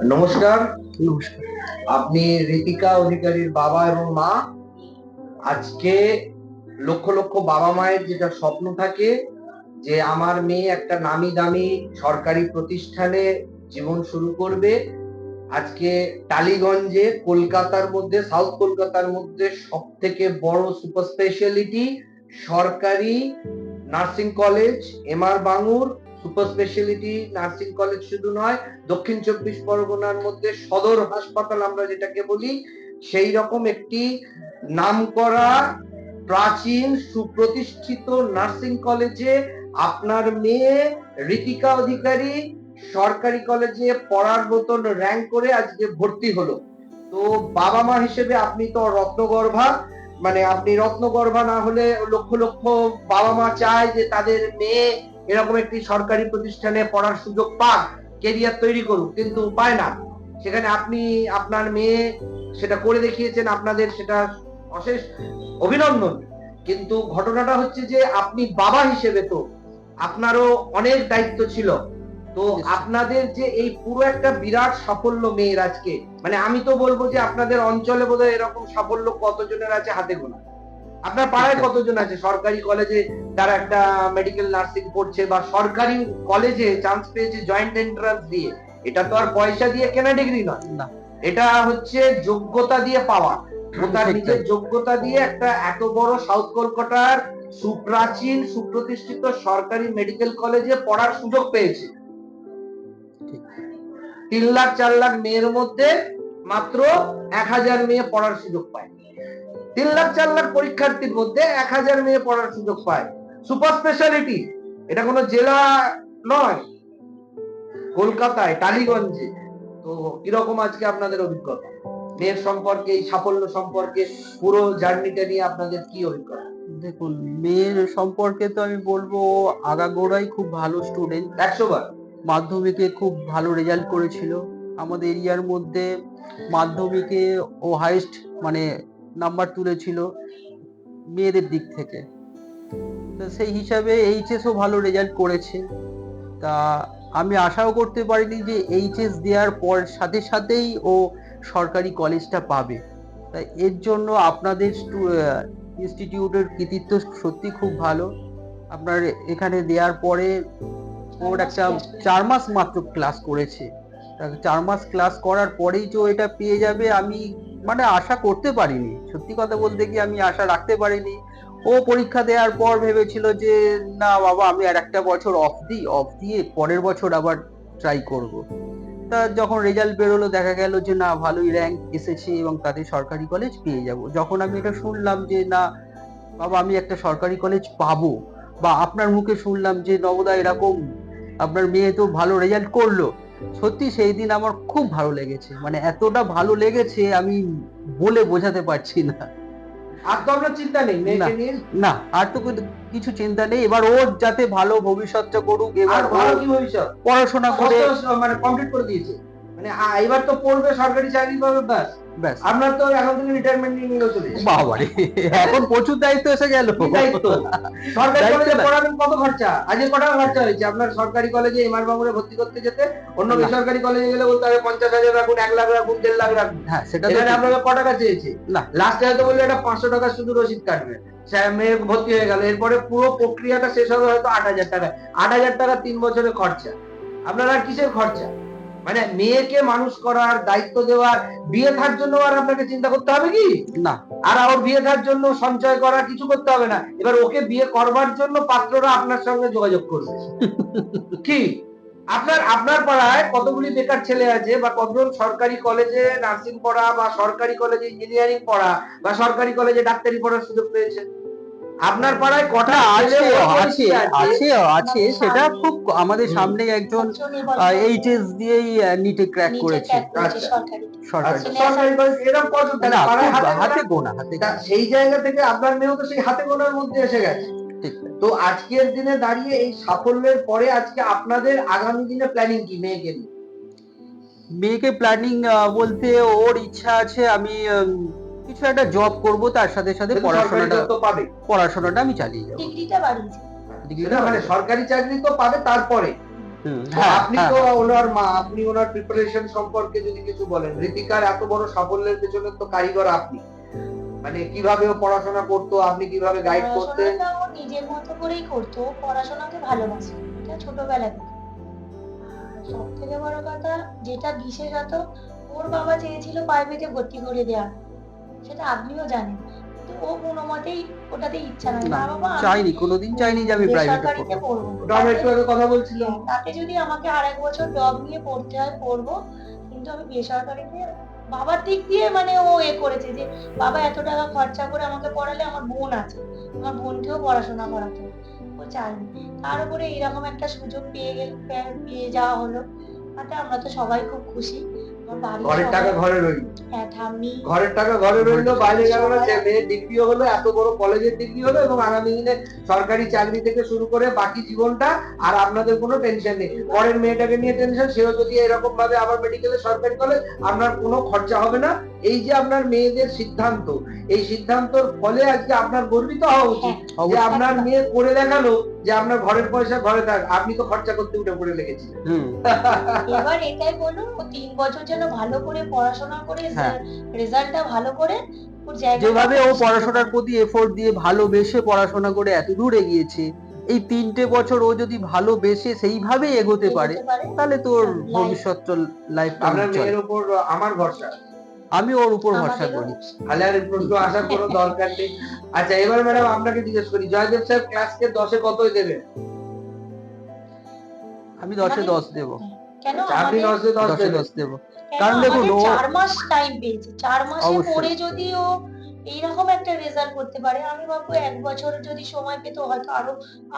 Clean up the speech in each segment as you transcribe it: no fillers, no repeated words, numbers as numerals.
নমস্কার। নমস্কার। আপনি ঋতিকা অধিকারীর বাবা এবং মা। আজকে লক্ষ লক্ষ বাবা মায়ের যেটা স্বপ্ন থাকে যে আমার মেয়ে একটা নামি দামি সরকারি প্রতিষ্ঠানে জীবন শুরু করবে। আজকে টালিগঞ্জে কলকাতার মধ্যে, সাউথ কলকাতার মধ্যে সব থেকে বড় সুপার স্পেশালিটি সরকারি nursing college MR Bangur super speciality nursing college শুধু নয়, দক্ষিণ চব্বিশ পরগনার মধ্যে সদর হাসপাতাল আমরা যেটাকে বলি, সেই রকম একটি নামকরা প্রাচীন সুপ্রতিষ্ঠিত নার্সিং কলেজে আপনার মেয়ে ঋতিকা অধিকারী সরকারি কলেজে পড়ার মতন র্যাঙ্ক করে আজকে ভর্তি হলো। তো বাবা মা হিসেবে আপনি তো রত্নগর্ভা, মানে আপনি রত্নগর্ভা না হলে লক্ষ লক্ষ বাবা মা চায় যে তাদের মেয়ে এরকম একটি সরকারি প্রতিষ্ঠানে পড়ার সুযোগ পাক, কেরিয়ার তৈরি করুক, কিন্তু পায় না। সেখানে আপনি আপনার মেয়ে সেটা করে দেখিয়েছেন, আপনাদের সেটা অশেষ অভিনন্দন। কিন্তু ঘটনাটা হচ্ছে যে আপনি বাবা হিসেবে তো আপনারও অনেক দায়িত্ব ছিল। তো আপনাদের যে এই পুরো একটা বিরাট সাফল্য মেয়ের আজকে, মানে আমি তো বলবো যে আপনাদের অঞ্চলে বোধহয় এরকম সাফল্য কতজনের আছে হাতে গোনা। আপনার পাড়ায় কতজন আছে সরকারি কলেজে তারা একটা মেডিকেল নার্সিং পড়ছে বা সরকারি কলেজে চান্স পেয়েছে জয়েন্ট এন্ট্রান্স দিয়ে? এটা তো আর পয়সা দিয়ে কেনা ডিগ্রি নয়, না, এটা হচ্ছে যোগ্যতা দিয়ে পাওয়া। ও তার নিজের যোগ্যতা দিয়ে একটা এত বড় সাউথ কলকাতার সুপ্রাচীন সুপ্রতিষ্ঠিত সরকারি মেডিকেল কলেজে পড়ার সুযোগ পেয়েছে। 3 লাখ 4 লাখ মেয়ের মধ্যে মাত্র 1000 মেয়ে পড়ার সুযোগ পায়। 3 লাখ 4 লাখ পরীক্ষার্থীর মধ্যে 1000 মেয়ে পড়ার সুযোগ পায়। সুপার স্পেশালিটি, এটা কোনো জেলা নয়, কলকাতায় টালিগঞ্জে। তো কিরকম আজকে আপনাদের অভিজ্ঞতা মেয়ের সম্পর্কে, এই সাফল্য সম্পর্কে, পুরো জার্নিটা নিয়ে আপনাদের কি অভিজ্ঞতা? দেখুন, মেয়ের সম্পর্কে তো আমি বলবো আগাগোড়াই খুব ভালো স্টুডেন্ট। 100 বার মাধ্যমিকে খুব ভালো রেজাল্ট করেছিল। আমাদের এরিয়ার মধ্যে মাধ্যমিকে ও হাইয়েস্ট মানে নাম্বার তুলেছিল মেয়েদের দিক থেকে। তো সেই হিসাবে এইচএসও ভালো রেজাল্ট করেছে। তা আমি আশাও করতে পারিনি যে এইচএস দেওয়ার পর সাথে সাথেই ও সরকারি কলেজটা পাবে। তাই এর জন্য আপনাদের ইনস্টিটিউটের কৃতিত্ব সত্যি খুব ভালো। আপনার এখানে দেওয়ার পরে ওর একটা 4 মাস মাত্র ক্লাস করেছে। 4 মাস ক্লাস করার পরেই যে এটা পেয়ে যাবে আমি মানে আশা করতে পারিনি। সত্যি কথা বলতে কি আমি আশা রাখতে পারিনি। ও পরীক্ষা দেওয়ার পর ভেবেছিল যে না বাবা আমি আর একটা বছর অফ দিই, অফ দিয়ে পরের বছর আবার ট্রাই করব। তা যখন রেজাল্ট বেরোলো দেখা গেল যে না ভালোই র্যাঙ্ক এসেছে এবং তাদের সরকারি কলেজ পেয়ে যাব। যখন আমি এটা শুনলাম যে না বাবা আমি একটা সরকারি কলেজ পাবো, বা আপনার মুখে শুনলাম যে নবোদা এরকম আপনার মেয়ে তো ভালো রেজাল্ট করলো, সত্যি সেই দিন আমার খুব ভালো লেগেছে। মানে এতটা ভালো লেগেছে আমি বলে বোঝাতে পারছি না। আর তো আপনার চিন্তা নেই না মেয়েকে নিয়ে? না, আর তো কিছু চিন্তা নেই। এবার ওর যাতে ভালো ভবিষ্যৎটা করুক, আর এবার ভালো কি ভবিষ্যৎ? পড়াশোনা করে মানে কমপ্লিট করে দিয়েছে, মানে এবার তো পড়বে, সরকারি চাকরি পাবে, ব্যাস। ব্যাস। আপনার তো এখন থেকে রিটায়ারমেন্ট নিয়ে নিলেও চলে যাবে। বাবারে, এখন প্রচুর দায়িত্ব এসে গেল। কি দায়িত্ব? সরকারি দায়িত্ব কলেজে না পড়াবেন, কত খরচা? আজকে কত টাকা খরচা হয়েছে আপনার সরকারি কলেজে এমআর বাঙুরে ভর্তি করতে যেতে? অন্য না, বেসরকারি কলেজে গেলে বলতে হবে 50,000 রাখুন, 1 লাখ রাখুন, 1.5 লাখ রাখুন। হ্যাঁ সেটা তো এখানে ঠিক। আপনাকে ক টাকা চেয়েছে? না লাস্টে হয়তো বললো এটা 500 টাকা শুধু রসিদ কাটবে, মেয়ে ভর্তি হয়ে গেল। এরপরে পুরো প্রক্রিয়াটা শেষ হবে হয়তো 8,000 টাকা। 8,000 টাকা 3 বছরের খরচা। আপনার আর কিসের খরচা? মানে মেয়েকে মানুষ করার দায়িত্ব দেওয়ার, বিয়ে থার জন্য আর আপনাকে চিন্তা করতে হবে কি? না, আর ওর বিয়ে থার জন্য সঞ্চয় করা কিছু করতে হবে না। এবার ওকে বিয়ে করবার জন্য পাত্ররা আপনার সঙ্গে যোগাযোগ করবে। কি আপনার আপনার পাড়ায় কতগুলি বেকার ছেলে আছে, বা কতজন সরকারি কলেজে নার্সিং পড়া বা সরকারি কলেজে ইঞ্জিনিয়ারিং পড়া বা সরকারি কলেজে ডাক্তারি পড়ার সুযোগ পেয়েছে? আপনার পাড়ায় কটা না ছেলে আছে ওর আছে বয়সী আছে? আছে আছে সেটা খুব আমাদের সামনে একজন এইচএস দিয়েই নিটে ক্র্যাক করেছে আচ্ছা, সরকারি। আচ্ছা, সরকারি কলেজ এরকম কজন তাহলে না পাড়ায় খুব হাতে হাতে গোনা? গোনা, হাতে তা গোনা। সেই জায়গা থেকে আপনার মেয়েও তো সেই হাতে গোনার মধ্যে এসে গেছে। ঠিক। তো আজকের দিনে দাঁড়িয়ে এই সাফল্যের পরে আজকে আপনাদের আগামী দিনে প্ল্যানিং কি মেয়েকে নিয়ে? মেয়েকে প্ল্যানিং বলতে ওর ইচ্ছা আছে আমি কিছু একটা জব করব, তার সাথে সাথে কিন্তু সরকারি জব তো পাবে, পড়াশোনাটা আমি চালিয়ে যাবো। সেটা মানে সরকারি চাকরি তো পাবে তারপরে। তো আপনি তো ওনার মা, আপনি ওনার প্রিপারেশন সম্পর্কে যদি কিছু বলেন, ঋতিকার এত বড় সাফল্যের পেছনে তো কারিগর আপনি। মানে কিভাবে ও পড়াশোনা করতো, আপনি কিভাবে গাইড করতেন? পড়াশোনাটা ও নিজের মতো করেই করতো। ও পড়াশোনাকে ভালোবাসে। এটা ছোটবেলা থেকে। আর সবথেকে বড় কথা যেটা বিশেষত ওর বাবা চেয়েছিল প্রাইভেটে ভর্তি করে দেওয়া। সেটা আপনিও জানেন। কিন্তু ও কোনোমতেই ওটাতে ইচ্ছা নাই। না, মা বাবা চাইনি, কোনোদিন চাইনি যে আমি প্রাইভেটে বেসরকারিতে পড়বো। পড়বো। ওটা আমরা একটু আগে কথা বলছিলাম। তাতে যদি আমাকে আরেক বছর ড্রপ নিয়ে পড়তে হয় পড়বো। কিন্তু আমি বেসরকারিতে বাবার দিক দিয়ে মানে ও করেছে যে বাবা এত টাকা খরচা করে আমাকে পড়ালে আমার বোন আছে। আমার বোনকেও পড়াশোনা করাতে হবে। ও চায়নি। তার উপরে এরকম একটা সুযোগ পেয়ে যাওয়া হলো। তাতে আমরা তো সবাই খুব খুশি। আমার বাড়ির ঘরের সবাই টাকা ঘরে রইল। হ্যাঁ, ঠাম্মি ঘরের টাকা ঘরে রইলো, বাইরে গেল না। সবাই যে মেয়ের ডিগ্রিও হলো, এত বড় কলেজের ডিগ্রি হলো, এবং আগামী দিনে সরকারি চাকরি থেকে শুরু করে বাকি জীবনটা আর আপনাদের কোনো টেনশন নেই। পরের মেয়েটাকে নিয়ে টেনশন, সেও যদি এরকম ভাবে আবার মেডিকেলে সরকারি কলেজ, আপনার কোনো খরচা হবে না। এই যে আপনার মেয়েদের সিদ্ধান্ত, এই সিদ্ধান্তর ফলে আজকে আপনার গর্বিত হওয়া উচিত যে অবশ্যই। আপনার মেয়ে করে দেখালো যে আপনার ঘরের পয়সা ঘরে থাক, আপনি তো খরচা করতে উঠে পড়ে লেগেছিলেন। এবার এটাই বলুন ও ৩ বছর যেন ভালো করে পড়াশোনা করে হ্যাঁ। রেজাল্টটা ভালো করে ওর জায়গাটা যেভাবে ও পৌঁছে পড়াশোনার দেবে। প্রতি এফোর্ট দিয়ে ভালোবেসে পড়াশোনা করে এত দূর এগিয়েছে, এই ৩টে বছর ও যদি ভালোবেসে সেইভাবেই এগোতে পারে, তাহলে তোর Life- ভবিষ্যৎ লাইফটা আপনার মেয়ের উপর আমার ভরসা, আমি ওর উপর ভরসা আমাদেরও করি। তাহলে আর এই প্রশ্ন আসার কোনো দরকার নেই। আচ্ছা, এবার ম্যাডাম আপনাকে জিজ্ঞেস করি, জয়দেব স্যার ক্লাসকে 10-এ কতই দেবেন? আমি 10-এ আমাদের- 10 দেবো। কেন আচ্ছা, আপনি আমাদের 10-এ 10 10-এ দেবেন। 10 দেবো। কেন কারণ দেখুন, আমাদের ও 4 মাস টাইম পেয়েছে। 4 মাসে অবশ্যই। পড়ে যদি ও এইরকম একটা রেজাল্ট করতে পারে, আমি ভাববো 1 বছর যদি সময় পেত হয়তো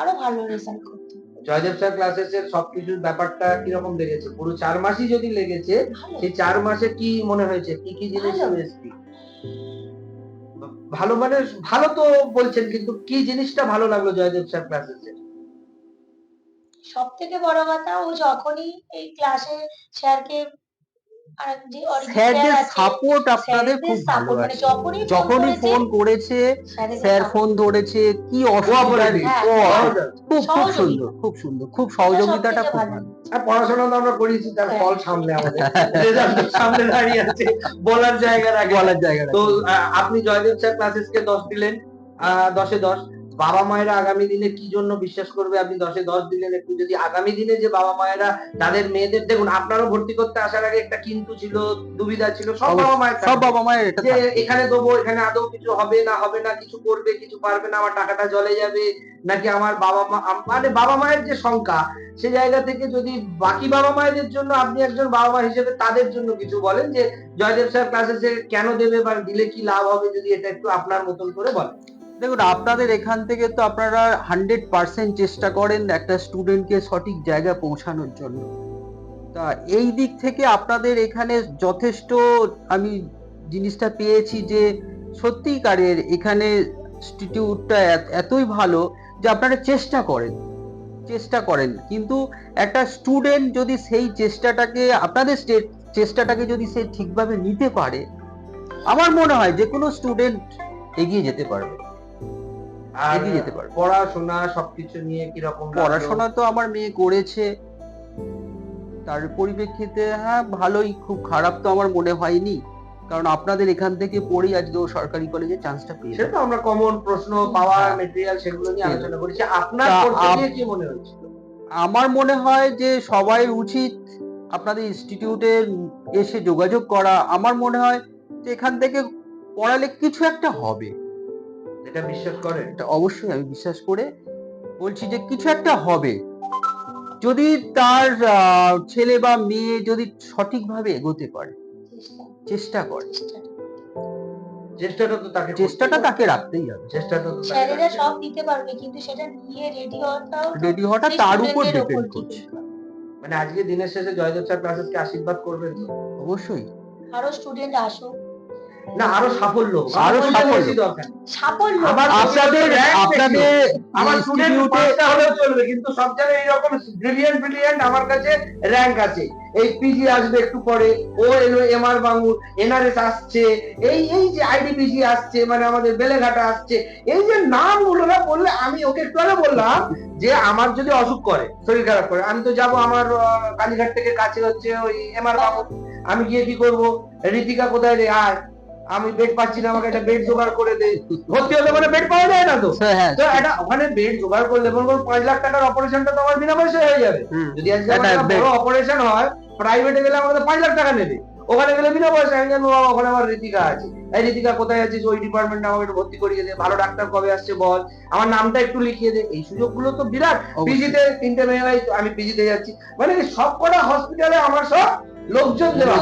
আরো ভালো রেজাল্ট করতো। জয়দেব স্যার ক্লাসের সবকিছুর ব্যাপারটা কিরকম লেগেছে? পুরো 4 মাসই যদি লেগেছে, ভালো সেই 4 মাসে কি মনে হয়েছে, কি কি জিনিস ভালো। বেশি ভালো? মানে ভালো তো বলছেন, কিন্তু কি জিনিসটা ভালো লাগলো জয়দেব স্যার ক্লাসের? সবথেকে বড় কথা ও যখনই এই ক্লাসে স্যারকে আর যে অরিজিৎ স্যার স্যারদের আছে সাপোর্ট আপনাদের স্যারেদের খুব ভালো সাপোর্ট মানে আছে। যখনই ফোন করেছে, স্যারেদের স্যার support। ফোন ধরেছে, কি অসুবিধা, হ্যাঁ, খুব সহযোগিতা। খুব সহযোগিতাটা সবথেকে খুব ভালো। ভালো। আর পড়াশোনা তো আমরা করিয়েছি, তার হ্যাঁ। ফল সামনে আমাদের রেজাল্টের সামনে দাঁড়িয়ে আছে, বলার জায়গা রাখে না। বলার জায়গা তো রাখে। আপনি জয়দেব স্যার ক্লাসেসকে 10 দিলেন, 10-এ 10। বাবা মায়েরা আগামী দিনে কি জন্য বিশ্বাস করবে আপনি 10-এ 10 দিলেন? একটু যদি আগামী দিনে যে বাবা মায়েরা তাদের মেয়েদের, দেখুন আপনারও ভর্তি করতে আসার আগে একটা কিন্তু ছিল, দুবিধা ছিল, সব বাবা মায়ের সব বাবা মায়ের এটা যে থাকে। এখানে দেবো, এখানে আদৌ কিছু হবে না, হবে না, কিছু করবে, কিছু পারবে না, আমার টাকাটা জলে যাবে, নাকি আমার বাবা মা, মানে বাবা মায়ের যে শঙ্কা, সে জায়গা থেকে যদি বাকি বাবা মায়েদের জন্য আপনি একজন বাবা মা হিসেবে তাদের জন্য কিছু বলেন যে জয়দেব স্যার ক্লাসে কেন দেবে বা দিলে কি লাভ হবে, যদি এটা একটু আপনার মতন করে বলেন। দেখুন, আপনাদের এখান থেকে তো আপনারা 100% চেষ্টা করেন একটা স্টুডেন্টকে সঠিক জায়গায় পৌঁছানোর জন্য। তা এই দিক থেকে আপনাদের এখানে যথেষ্ট আমি জিনিসটা পেয়েছি যে সত্যিকারের এখানে ইনস্টিটিউটটা এতই ভালো যে আপনারা চেষ্টা করেন, কিন্তু একটা স্টুডেন্ট যদি সেই চেষ্টাটাকে, আপনাদের চেষ্টাটাকে যদি সে ঠিকভাবে নিতে পারে, আমার মনে হয় যে কোনো স্টুডেন্ট এগিয়ে যেতে পারবে। আর এগিয়ে যেতে পারবে। পড়াশোনা সবকিছু নিয়ে কিরকম লাগলো? পড়াশোনা তো আমার মেয়ে করেছে, তার পরিপ্রেক্ষিতে হ্যাঁ ভালোই, খুব খারাপ তো আমার মনে হয়নি, কারণ আপনাদের এখান থেকে পড়েই আজকে ও সরকারি কলেজে চান্সটা পেয়েছে। সেটা আমরা কমন প্রশ্ন পাওয়া, হ্যাঁ। মেটেরিয়াল, সেগুলো নিয়ে আলোচনা করেছি। আপনার তা পড়তে গিয়ে কি মনে হয়েছিল? আমার মনে হয় যে সবাই উচিত আপনাদের ইনস্টিটিউটে এসে যোগাযোগ করা। আমার মনে হয় যে এখান থেকে পড়ালে কিছু একটা হবে, এটা বিশ্বাস করেন? এটা অবশ্যই আমি বিশ্বাস করে বলছি যে কিছু একটা হবে, যদি তার ছেলে বা মেয়ে যদি সঠিকভাবে এগোতে পারে, চেষ্টা করে। চেষ্টাটা তো তাকে চেষ্টাটা করতেই তাকে রাখতেই হবে। হবে। চেষ্টাটা তো তাকে স্যারেরা রাখতেই সব হবে। দিতে পারবে কিন্তু সেটা নিয়ে রেডি হওয়াটা সেই তার উপর স্টুডেন্টের ডিপেন্ড উপর করছে। depend করে। মানে আজকে দিনের শেষে জয়দেব স্যার ক্লাসেসকে আশীর্বাদ করবেন তো? অবশ্যই। আরো স্টুডেন্ট আসুক, না, আরো সাফল্য, আরো সাফল্য। বেশি দরকার। সাফল্য আমার আপনাদের আমার স্টুডেন্ট ইনস্টিটিউটে 5টা হলেও চলবে, কিন্তু সব জায়গায় এইরকম ব্রিলিয়ান্ট আমার কাছে র‍্যাঙ্ক আছে, এই পিজি আসবে একটু পরে, ও এলো এমআর বাঙ্গুর, এনআরএস আসছে, এই যে আইডিপিজি আসছে, মানে আমাদের বেলেঘাটা আসছে, এই যে নামগুলো না বললে, আমি ওকে একটু আগে বললাম যে আমার যদি অসুখ করে, শরীর খারাপ করে, আমি তো যাবো আমার কালীঘাট থেকে কাছে হচ্ছে ওই এমআর বাঙ্গুর, আমি গিয়ে কি করবো, ঋতিকা কোথায় রে, আয়, আমি বেড পাচ্ছি না, আমাকে একটা বেড জোগাড় করে দে। ভর্তি হলে মানে বেড পাওয়া যায় না তো, হ্যাঁ, তো একটা ওখানে বেড জোগাড় করলে মনে করুন 5 লাখ টাকার অপারেশনটা তো আমার বিনা পয়সায় হয়ে যাবে। যদি আজকে আমার একটা বড় অপারেশন হয়, প্রাইভেটে গেলে আমাদের 5 লাখ টাকা নেবে, ওখানে গেলে বিনা পয়সায়। আমি জানবো বাবা ওখানে আমার ঋতিকা আছে, এই ঋতিকা কোথায় আছিস, ওই ডিপার্টমেন্টে আমাকে একটু ভর্তি করিয়ে দে, ভালো ডাক্তার কবে আসছে বল, আমার নামটা একটু লিখিয়ে দে। এই সুযোগগুলো তো বিরাট। পিজিতে 3টে মেয়ে, আমি পিজিতে যাচ্ছি, মানে কি সব কটা হসপিটালে আমার সব লোকজন দেওয়া,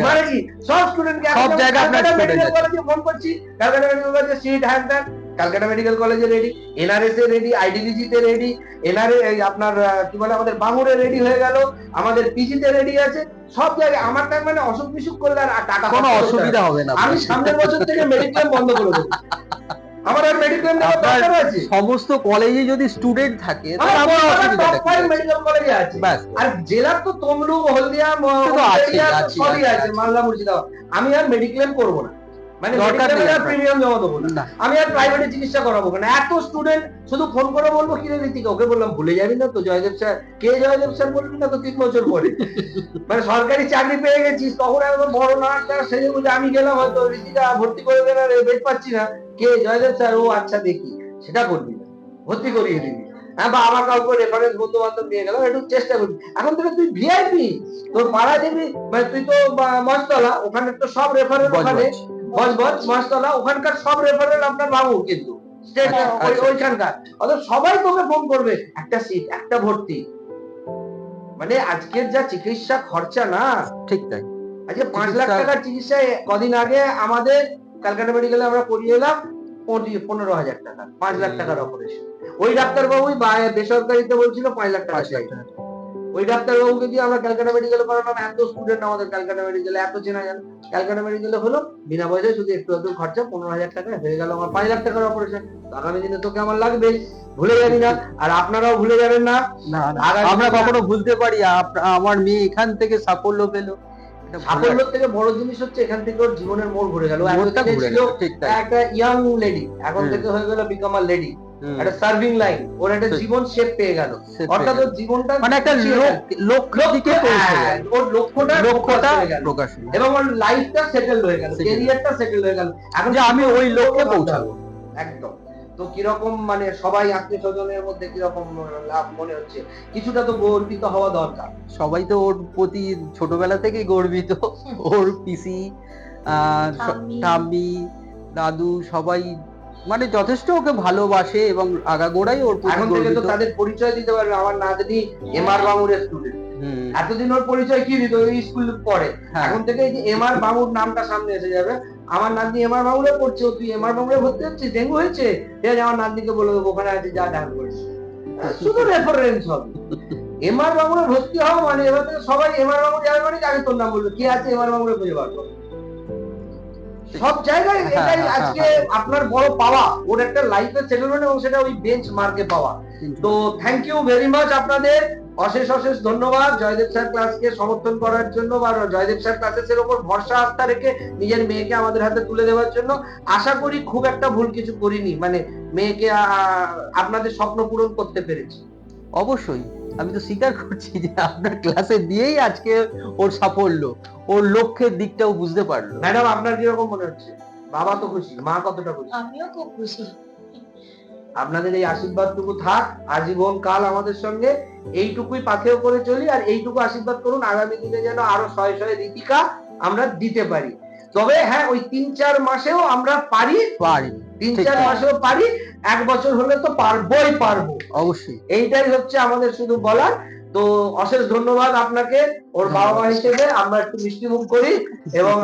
মানে কি সব স্টুডেন্টকে সব জায়গায় আপনার মেডিকেল কলেজে ফোন করছি, ক্যালকাটা মেডিকেল কলেজে সিট হ্যান্ড দেন, ক্যালকাটা মেডিকেল কলেজে রেডি, এনআরএস এ রেডি, আইডিবিজি তে রেডি, আপনার কি বলে আমাদের বাঙুরে রেডি হয়ে গেল, আমাদের পিজিতে রেডি আছে, সব জায়গায়। আমার তার মানে অসুখ বিসুখ করলে আর টাকা কোনো অসুবিধা হবে না। আমি সামনের বছর থেকে মেডিক্লেম বন্ধ করে দেবো, আমার আর মেডিক্লেম নেওয়ার দরকার আছে। সমস্ত কলেজে যদি স্টুডেন্ট থাকে আমার টপ 5 মেডিকেল কলেজে আছে, আর জেলার তো তমলুক, হলদিয়া, সবই আছে, মালদা, মুর্শিদাবাদ। আমি আর মেডিক্লেম করবো না, মানে প্রিমিয়াম জমা দেবো না, আমি আর প্রাইভেটে চিকিৎসা করাবো না। এত স্টুডেন্ট শুধু ফোন করে বলবো কি রে ঋতিকা, ওকে বললাম ভুলে যাবি না তো জয়দেব স্যার, কে জয়দেব স্যার বলবি না তো 3 বছর পরে, মানে সরকারি চাকরি পেয়ে গেছিস, তখন একদম বড় নাচ সেজে বুঝে আমি গেলাম, হয়তো ঋতিকা ভর্তি করে দেন, আর বেড পাচ্ছি না, কে জয়দেব স্যার, ও আচ্ছা দেখি, সেটা করবি না, ভর্তি করিয়ে দিবি। হ্যাঁ, বা আমার কাউকে রেফারেন্স বন্ধু বান্ধব নিয়ে গেলাম, একটু চেষ্টা করবি। এখন থেকে তুই ভিআইপি, তোর পাড়া দিবি, মানে তুই তো মস্তলা, ওখানে তো সব রেফারেন্স, ওখানে মস্তলা, ওখানকার সব রেফারেন্স আপনার বাবু, কিন্তু স্টেট ওইখানকার, অর্থাৎ সবাই তোকে ফোন করবে, একটা সিট, একটা ভর্তি। মানে আজকের যা চিকিৎসা খরচা না, ঠিক তাই। আজকে 5 লাখ টাকার চিকিৎসায় কদিন আগে আমাদের ক্যালকাটা মেডিকেলে আমরা করিয়ে এলাম 15,000 টাকা, 5 লাখ টাকার অপারেশন। ওই ডাক্তারবাবুই বেসরকারিতে বলছিল 5 লাখ টাকা চাই। ওই ডাক্তারবাবুকে দিয়ে আমরা ক্যালকাটা মেডিকেলে করালাম, এত স্টুডেন্ট আমাদের ক্যালকাটা মেডিকেলে, এত চেনা জানা, ক্যালকাটা মেডিকেলে হলো বিনা পয়সায়, শুধু একটু একটু খরচা, 15,000 টাকা হয়ে গেল আমার 5 লাখ টাকার অপারেশন। আগামী দিনে তোকে আমার লাগবে, ভুলে যাবি না, আর আপনারাও ভুলে যাবেন না। আমরা কখনো ভুলতে পারি, আমার মেয়ে এখান থেকে সাফল্য পেলো। সাফল্য থেকে বড় জিনিস হচ্ছে এখান থেকে ওর জীবনের মোড় ঘুরে গেল। একটা ইয়াং লেডি, এখন থেকে হয়ে গেল বিকাম আ লেডি, একটা সার্ভিং লাইন, ওর একটা জীবন শেপ পেয়ে গেল, অর্থাৎ ওর জীবনটা মানে একটা লক্ষ্যের দিকে ওর লক্ষ্যটা প্রকাশ, এবং ওর লাইফটা সেটেল হয়ে গেল, ক্যারিয়ারটা সেটেল হয়ে গেল, এখন যে আমি ওই লক্ষ্যে পৌঁছাবো। একদম। তো কিরকম মানে সবাই আত্মীয় স্বজনের মধ্যে কিরকম লাভ মনে হচ্ছে, কিছুটা তো গর্বিত হওয়া দরকার। সবাই তো ওর প্রতি ছোটবেলা থেকে গর্বিত, ওর পিসি, ঠাম্মি, দাদু সবাই মানে যথেষ্ট ওকে ভালোবাসে, এবং আগাগোড়াই ওর প্রতি এখন থেকে তো তাদের পরিচয় দিতে পারবে, আমার নাতনি এমআর বামুরের স্টুডেন্ট। এতদিন ওর পরিচয় কি দিত, ওই স্কুল পড়ে, এখন থেকে এই যে এমআর বামুর নামটা সামনে এসে যাবে, আমার নাতনি এমআর বামুরে পড়ছে, তুই এমআর বামুরে ভর্তি হচ্ছিস, ডেঙ্গু হয়েছে, ঠিক আছে, আমার নাতনিকে বলে দেবো ওখানে আছে, যা দেখা করিস, শুধু রেফারেন্স হবে। এমআর বামুরে ভর্তি হওয়া মানে এবার থেকে সবাই এমআর বামুর যাবে, মানে আগে তোর নাম বলবে, কি আছে এমআর বামুরে খুঁজে বার করো সব জায়গায়। এটাই আজকে আপনার বড় পাওয়া, ওর একটা লাইফে সেটেলমেন্ট, এবং সেটা ওই বেঞ্চ মার্কে পাওয়া। তো থ্যাংক ইউ ভেরি মাচ, আপনাদের অশেষ অশেষ ধন্যবাদ জয়দেব স্যার ক্লাসকে সমর্থন করার জন্য, বা জয়দেব স্যার ক্লাসের উপর ভরসা আস্থা রেখে নিজের মেয়েকে আমাদের হাতে তুলে দেওয়ার জন্য। আশা করি খুব একটা ভুল কিছু করিনি, মানে মেয়েকে আপনাদের স্বপ্ন পূরণ করতে পেরেছি। অবশ্যই আমি তো স্বীকার করছি যে আপনার ক্লাসে দিয়েই আজকে ওর সাফল্য, ওর লক্ষ্যের দিকটাও বুঝতে পারলো। ম্যাডাম আপনার কিরকম মনে হচ্ছে? বাবা তো খুশি, মা কতটা খুশি? আমিও খুব খুশি। আপনাদের এই আশীর্বাদটুকু থাক আজীবন কাল আমাদের সঙ্গে, এইটুকুই পাথেয় করে চলি, আর এইটুকু আশীর্বাদ করুন আগামী দিনে যেন আরো শয়ে শয়ে ঋতিকা আমরা দিতে পারি। তবে হ্যাঁ, ওই 3-4 মাসেও আমরা পারি, 3-4 মাসেও পারি, 1 বছর হলে তো পারবো অবশ্যই। এইটাই হচ্ছে আমাদের শুধু বলার। তো অশেষ ধন্যবাদ আপনাকে, ওর বাবা মা হিসেবে আমরা একটু মিষ্টি মুখ করি, এবং